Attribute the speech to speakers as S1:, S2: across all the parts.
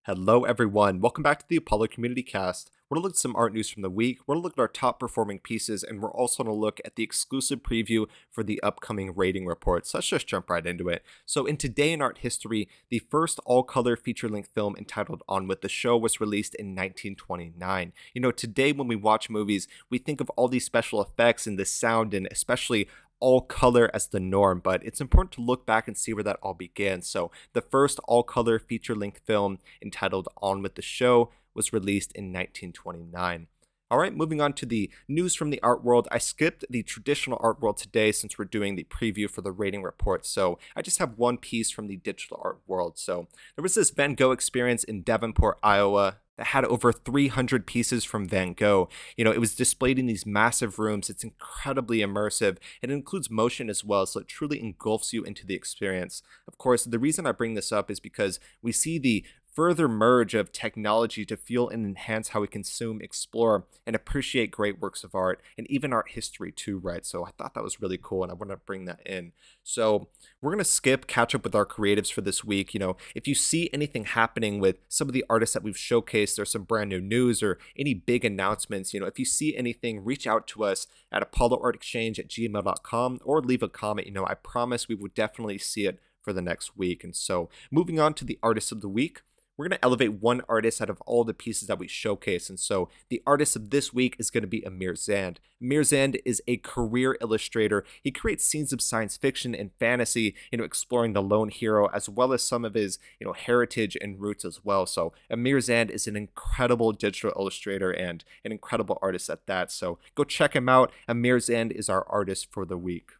S1: Hello, everyone. Welcome back to the Apollo Community Cast. We're going to look at some art news from the week. We're going to look at our top performing pieces, and we're also going to look at the exclusive preview for the upcoming rating report. So let's just jump right into it. So, in Today in Art History, the first all color feature length film entitled On With the Show was released in 1929. Today when we watch movies, we think of all these special effects and the sound, and especially all color as the norm, but it's important to look back and see where that all began. So, the first all color feature length film entitled On With the Show was released in 1929. All right, moving on to the news from the art world. I skipped the traditional art world today since we're doing the preview for the rating report. So I just have one piece from the digital art world. So there was this Van Gogh experience in Davenport, Iowa, that had over 300 pieces from Van Gogh. It was displayed in these massive rooms. It's incredibly immersive. It includes motion as well, so it truly engulfs you into the experience. Of course, the reason I bring this up is because we see the further merge of technology to fuel and enhance how we consume, explore, and appreciate great works of art, and even art history too, right? So I thought that was really cool, and I want to bring that in. So we're going to catch up with our creatives for this week. If you see anything happening with some of the artists that we've showcased, or some brand new news, or any big announcements, if you see anything, reach out to us at apolloartexchange@gmail.com or leave a comment. I promise we will definitely see it for the next week. And so moving on to the artist of the week, we're going to elevate one artist out of all the pieces that we showcase. And so the artist of this week is going to be Amir Zand. Amir Zand is a career illustrator. He creates scenes of science fiction and fantasy, exploring the lone hero, as well as some of his, heritage and roots as well. So Amir Zand is an incredible digital illustrator and an incredible artist at that. So go check him out. Amir Zand is our artist for the week.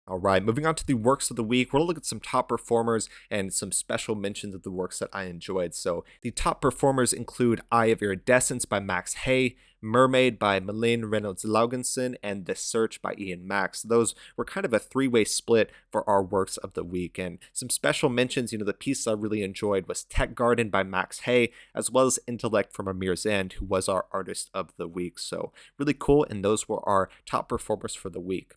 S1: All right, moving on to the works of the week, we're going to look at some top performers and some special mentions of the works that I enjoyed. So the top performers include Eye of Iridescence by Max Hay, Mermaid by Malin Reynolds Laugenson, and The Search by Ian Max. Those were kind of a three-way split for our works of the week. And some special mentions, the piece I really enjoyed was Tech Garden by Max Hay, as well as Intellect from Amir Zand, who was our artist of the week. So really cool, and those were our top performers for the week.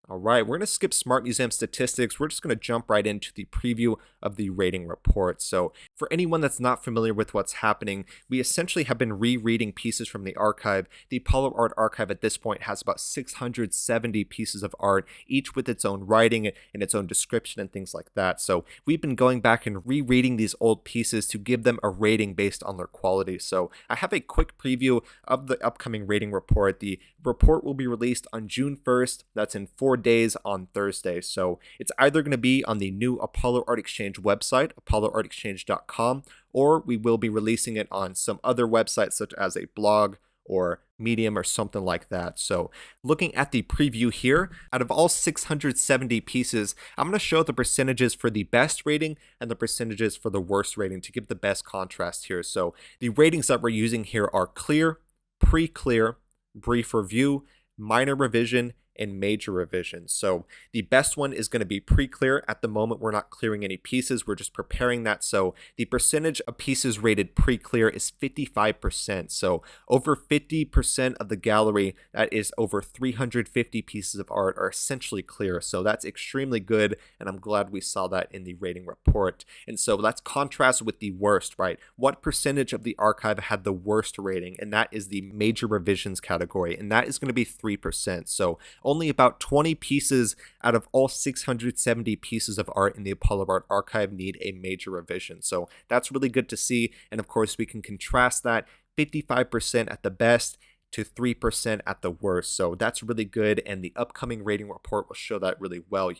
S1: All right, we're going to skip Smart Museum statistics. We're just going to jump right into the preview of the rating report. So for anyone that's not familiar with what's happening, we essentially have been rereading pieces from the archive. The Apollo Art Archive at this point has about 670 pieces of art, each with its own writing and its own description and things like that. So we've been going back and rereading these old pieces to give them a rating based on their quality. So I have a quick preview of the upcoming rating report. The report will be released on June 1st. That's in 4 days on Thursday. So it's either going to be on the new Apollo Art Exchange website, apolloartexchange.com, or we will be releasing it on some other websites such as a blog or Medium or something like that. So looking at the preview here, out of all 670 pieces, I'm going to show the percentages for the best rating and the percentages for the worst rating to give the best contrast here. So the ratings that we're using here are clear, pre-clear, brief review, minor revision, and major revisions. So the best one is going to be pre-clear. At the moment, we're not clearing any pieces. We're just preparing that. So the percentage of pieces rated pre-clear is 55%. So over 50% of the gallery, that is over 350 pieces of art, are essentially clear. So that's extremely good, and I'm glad we saw that in the rating report. And so let's contrast with the worst, right? What percentage of the archive had the worst rating? And that is the major revisions category, and that is going to be 3%. So only about 20 pieces out of all 670 pieces of art in the Apollo Art Archive need a major revision. So that's really good to see. And of course, we can contrast that 55% at the best to 3% at the worst. So that's really good, and the upcoming rating report will show that really well.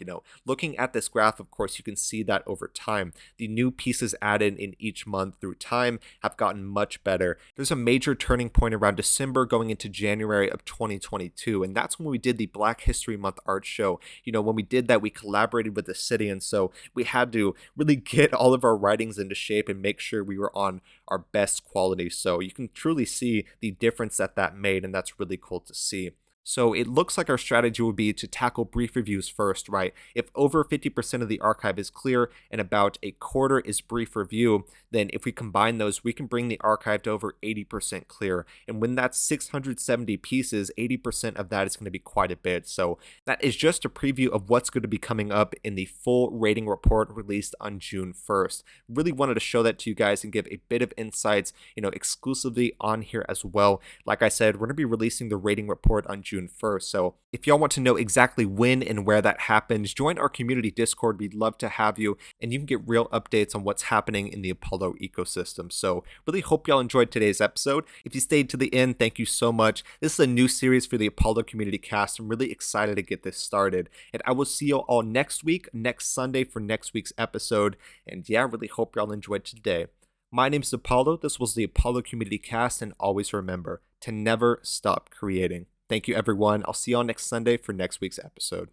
S1: Looking at this graph, of course, you can see that over time, the new pieces added in each month through time have gotten much better. There's a major turning point around December going into January of 2022, and that's when we did the Black History Month art show. When we did that, we collaborated with the city, and so we had to really get all of our writings into shape and make sure we were on our best quality. So you can truly see the difference that made, and that's really cool to see. So it looks like our strategy would be to tackle brief reviews first, right? If over 50% of the archive is clear and about a quarter is brief review, then if we combine those, we can bring the archive to over 80% clear. And when that's 670 pieces, 80% of that is going to be quite a bit. So that is just a preview of what's going to be coming up in the full rating report released on June 1st. Really wanted to show that to you guys and give a bit of insights, exclusively on here as well. Like I said, we're going to be releasing the rating report on June 1st. So if y'all want to know exactly when and where that happens, join our community Discord. We'd love to have you, and you can get real updates on what's happening in the Apollo ecosystem. So really hope y'all enjoyed today's episode. If you stayed to the end, thank you so much. This is a new series for the Apollo Community Cast. I'm really excited to get this started. And I will see you all next week, next Sunday for next week's episode. And yeah, really hope y'all enjoyed today. My name is Apollo. This was the Apollo Community Cast, and always remember to never stop creating. Thank you, everyone. I'll see y'all next Sunday for next week's episode.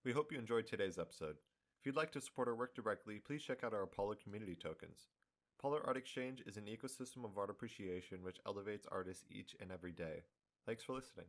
S1: We hope you enjoyed today's episode. If you'd like to support our work directly, please check out our Apollo community tokens. Apollo Art Exchange is an ecosystem of art appreciation which elevates artists each and every day. Thanks for listening.